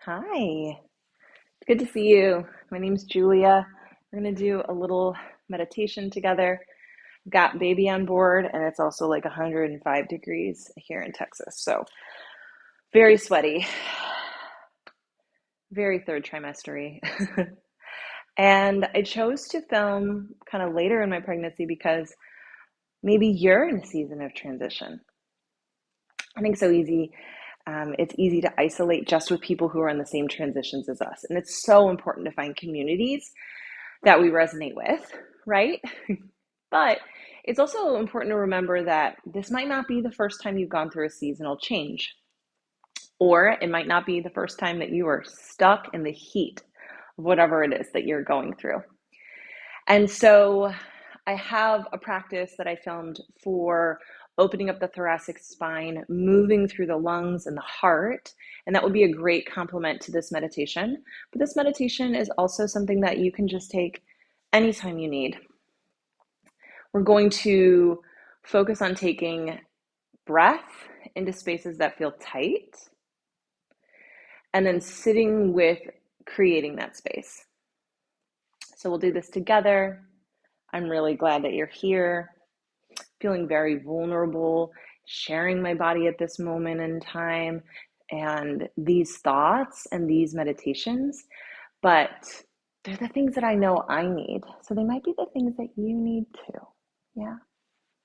Hi, good to see you. My name's Julia. We're going to do a little meditation together. I've got baby on board, and it's also like 105 degrees here in Texas. So, very sweaty, very third trimestery. And I chose to film kind of later in my pregnancy because maybe you're in a season of transition. I think so easy. It's easy to isolate just with people who are in the same transitions as us. And it's so important to find communities that we resonate with, right? But it's also important to remember that this might not be the first time you've gone through a seasonal change, or it might not be the first time that you are stuck in the heat of whatever it is that you're going through. And so I have a practice that I filmed for opening up the thoracic spine, moving through the lungs and the heart. And that would be a great complement to this meditation. But this meditation is also something that you can just take anytime you need. We're going to focus on taking breath into spaces that feel tight and then sitting with creating that space. So we'll do this together. I'm really glad that you're here, feeling very vulnerable, sharing my body at this moment in time and these thoughts and these meditations, but they're the things that I know I need. So they might be the things that you need too. Yeah.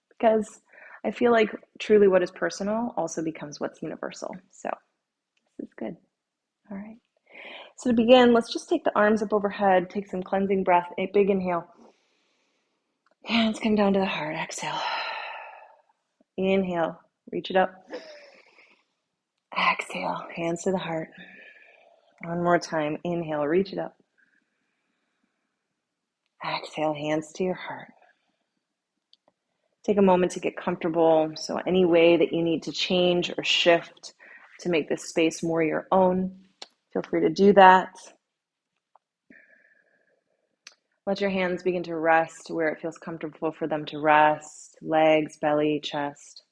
Because I feel like truly what is personal also becomes what's universal. So this is good. All right. So to begin, let's just take the arms up overhead, take some cleansing breath, a big inhale. Hands come down to the heart, exhale. Inhale, reach it up. Exhale, hands to the heart. One more time, inhale, reach it up. Exhale, hands to your heart. Take a moment to get comfortable. So any way that you need to change or shift to make this space more your own, feel free to do that. Let your hands begin to rest where it feels comfortable for them to rest. Legs, belly, chest.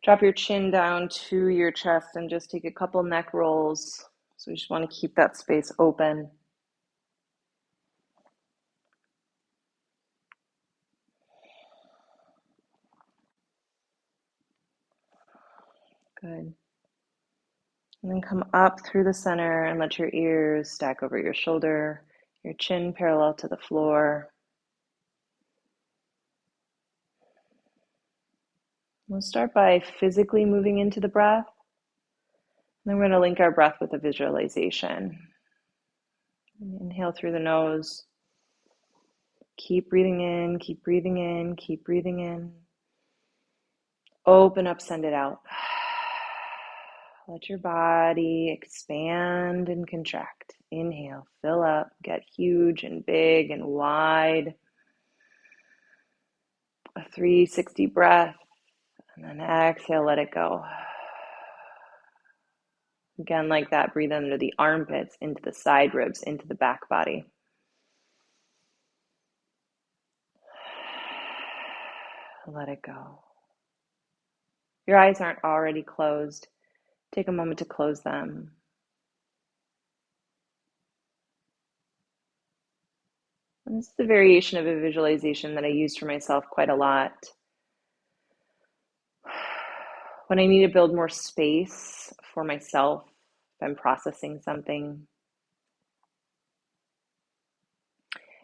Drop your chin down to your chest and just take a couple neck rolls. So we just want to keep that space open. Good. And then come up through the center and let your ears stack over your shoulder, your chin parallel to the floor. We'll start by physically moving into the breath. And then we're going to link our breath with a visualization. Inhale through the nose. Keep breathing in, keep breathing in, keep breathing in. Open up, send it out. Let your body expand and contract. Inhale, fill up, get huge and big and wide. A 360 breath, and then exhale, let it go. Again, like that, breathe under the armpits, into the side ribs, into the back body. Let it go. Your eyes aren't already closed. Take a moment to close them. And this is a variation of a visualization that I use for myself quite a lot. When I need to build more space for myself, if I'm processing something.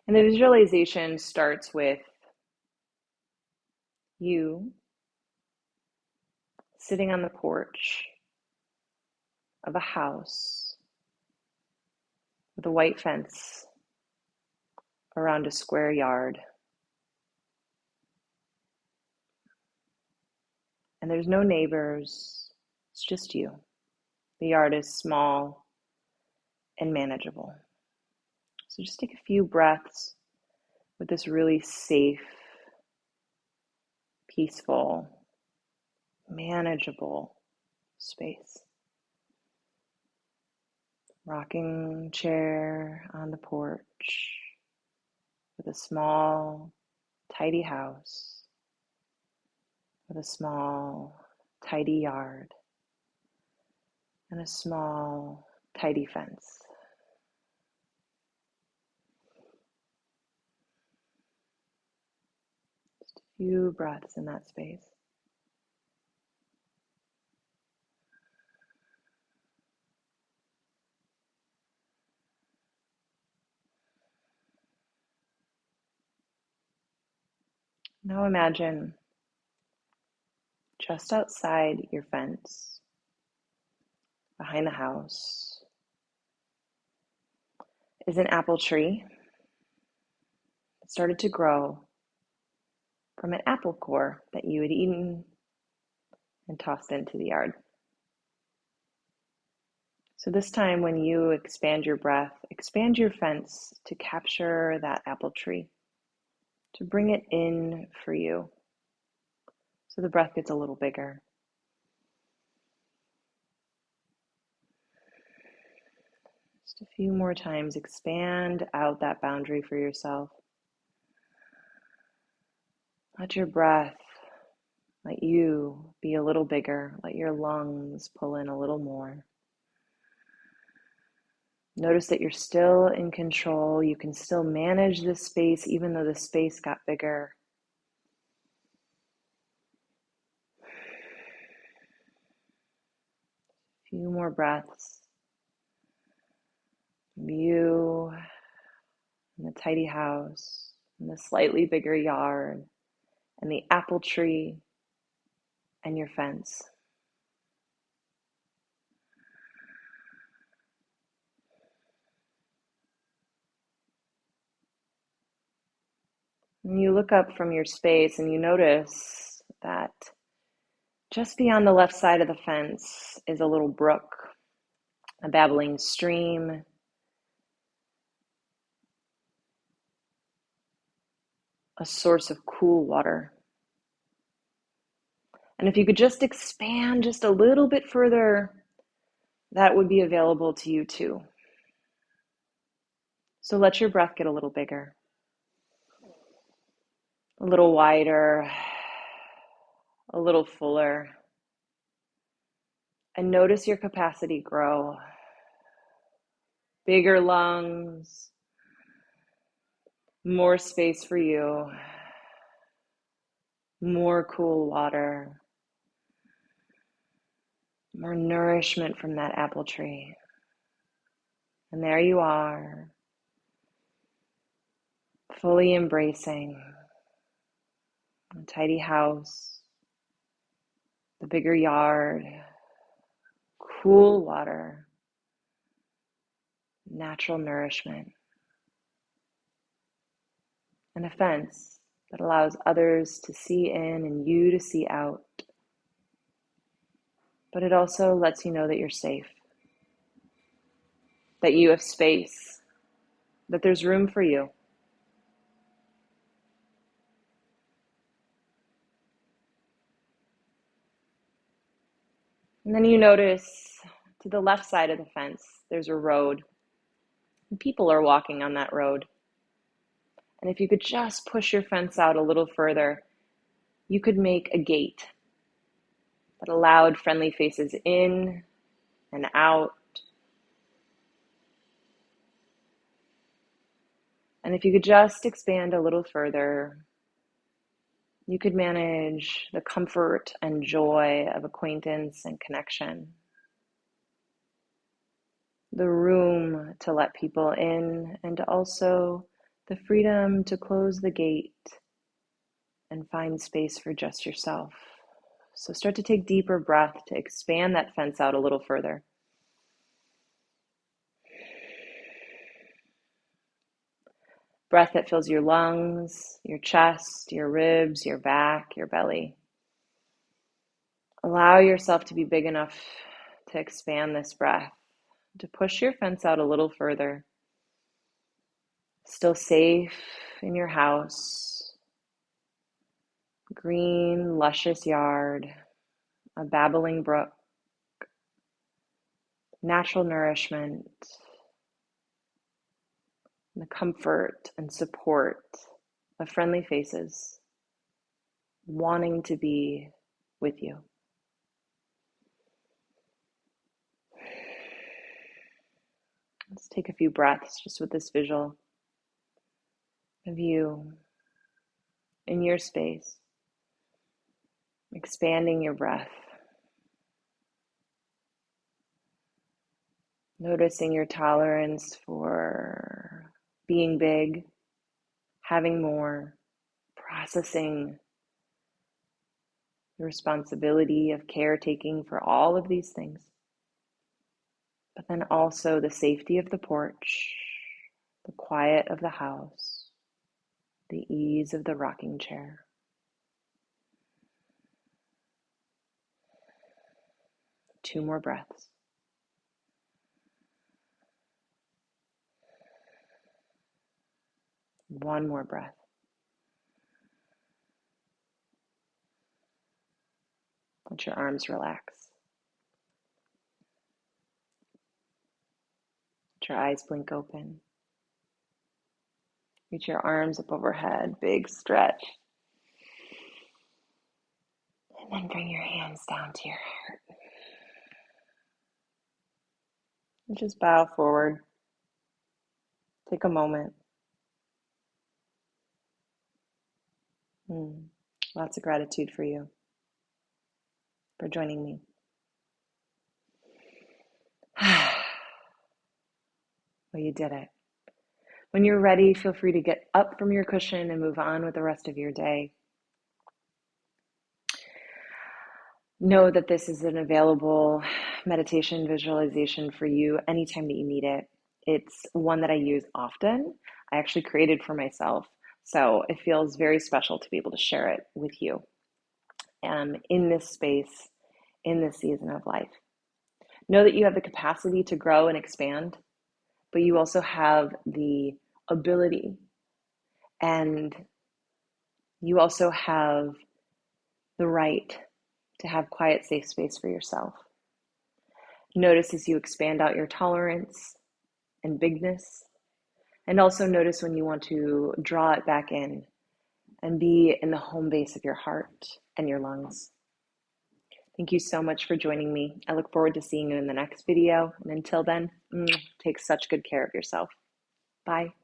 And the visualization starts with you sitting on the porch of a house with a white fence around a square yard. And there's no neighbors, it's just you. The yard is small and manageable. So just take a few breaths with this really safe, peaceful, manageable space. Rocking chair on the porch with a small, tidy house. with a small, tidy yard and a small, tidy fence. Just a few breaths in that space. Now imagine just outside your fence, behind the house, is an apple tree that started to grow from an apple core that you had eaten and tossed into the yard. So this time when you expand your breath, expand your fence to capture that apple tree, to bring it in for you. So the breath gets a little bigger. Just a few more times, expand out that boundary for yourself. Let your breath, let you be a little bigger. Let your lungs pull in a little more. Notice that you're still in control. You can still manage this space even though the space got bigger. A few more breaths. You and the tidy house and the slightly bigger yard and the apple tree and your fence. And you look up from your space and you notice that just beyond the left side of the fence is a little brook, a babbling stream, a source of cool water. And if you could just expand just a little bit further, that would be available to you too. So let your breath get a little bigger, a little wider, a little fuller. And notice your capacity grow. Bigger lungs, more space for you, more cool water, more nourishment from that apple tree. And there you are, fully embracing a tidy house, the bigger yard, cool water, natural nourishment, and a fence that allows others to see in and you to see out. But it also lets you know that you're safe, that you have space, that there's room for you. And then you notice to the left side of the fence, there's a road. And people are walking on that road. And if you could just push your fence out a little further, you could make a gate that allowed friendly faces in and out. And if you could just expand a little further, you could manage the comfort and joy of acquaintance and connection. The room to let people in, and also the freedom to close the gate and find space for just yourself. So start to take deeper breath to expand that fence out a little further. Breath that fills your lungs, your chest, your ribs, your back, your belly. Allow yourself to be big enough to expand this breath, to push your fence out a little further. Still safe in your house. Green, luscious yard, a babbling brook, natural nourishment, the comfort and support of friendly faces, wanting to be with you. Let's take a few breaths just with this visual of you in your space, expanding your breath, noticing your tolerance for being big, having more, processing the responsibility of caretaking for all of these things, but then also the safety of the porch, the quiet of the house, the ease of the rocking chair. Two more breaths. One more breath. Let your arms relax. Let your eyes blink open. Reach your arms up overhead, big stretch. And then bring your hands down to your heart. And just bow forward. Take a moment. Lots of gratitude for you, for joining me. Well, you did it. When you're ready, feel free to get up from your cushion and move on with the rest of your day. Know that this is an available meditation visualization for you anytime that you need it. It's one that I use often. I actually created for myself, so it feels very special to be able to share it with you in this space, in this season of life. Know that you have the capacity to grow and expand, but you also have the ability, and you also have the right to have quiet, safe space for yourself. Notice as you expand out your tolerance and bigness, and also notice when you want to draw it back in and be in the home base of your heart and your lungs. Thank you so much for joining me. I look forward to seeing you in the next video. And until then, take such good care of yourself. Bye.